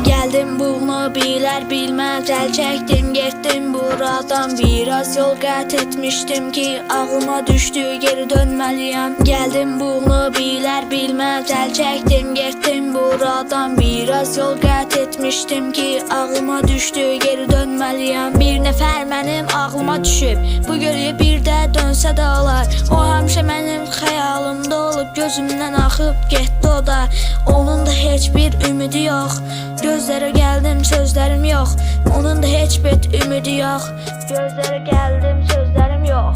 Geldim bunu biler bilmez el çektim getdim buradan. Biraz yol qət etmiştim ki ağlıma düştü geri dönmeliyim. Geldim bunu biler bilmez el çektim getdim buradan. Biraz yol qət etmiştim ki ağlıma düştü geri dönmeliyim. Bir nəfər mənim ağlıma düşüb bu geriyə bir də dönsə də olar. O həmişə mənim xəyalımda olub gözümdən axıb getdi o da. Onun da heç bir ümidi yox. Gözlere geldim sözlerim yok. Onun da heç bir ümidi yok. Gözlere geldim sözlerim yok.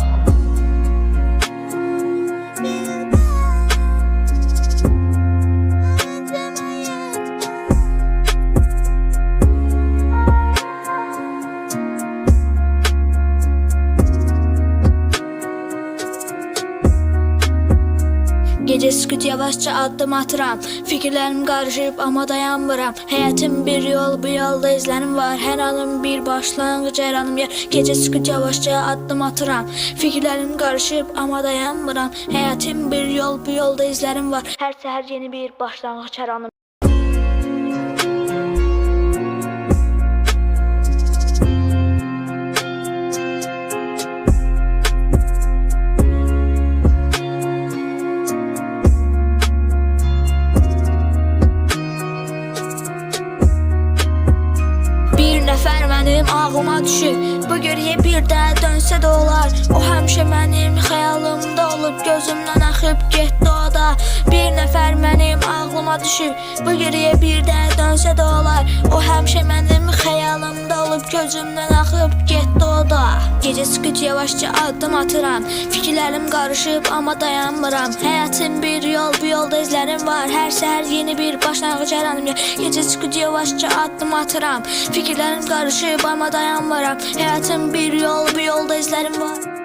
Gece sükut yavaşça addım atıram. Fikirlerim karışıp ama dayanmıram. Hayatım bir yol, bu yolda izlerim var. Her anım bir başlangıç, her anım yer. Gece sükut yavaşça addım atıram. Fikirlerim karışıp ama dayanmıram. Hayatım bir yol, bu yolda izlerim var. Her seher yeni bir başlangıç, her anım. Mənim ağlıma düşüb bu geriyə bir də dönsə də olar. O həmişə mənim xəyalımda olub gözümdən axıb getdi o da. Bir nəfər mənim ağlıma düşüb bu geriyə bir də dönsə də olar. O həmişə mənim xəyalımda olub gözümdən axıb getdi o da. Gecə sükut yavaşça addım atıram. Fikirlərim qarışıb amma dayanmıram. Həyatım bir yol, bu yolda izlərim var. Hər səhər yeni bir başlanğıc, hər anım yer. Gecə sükut yavaşça addım atıram. Fikirlərim qarışıb ama dayanmıram. Hayatım bir yol, bu yolda izlerim var.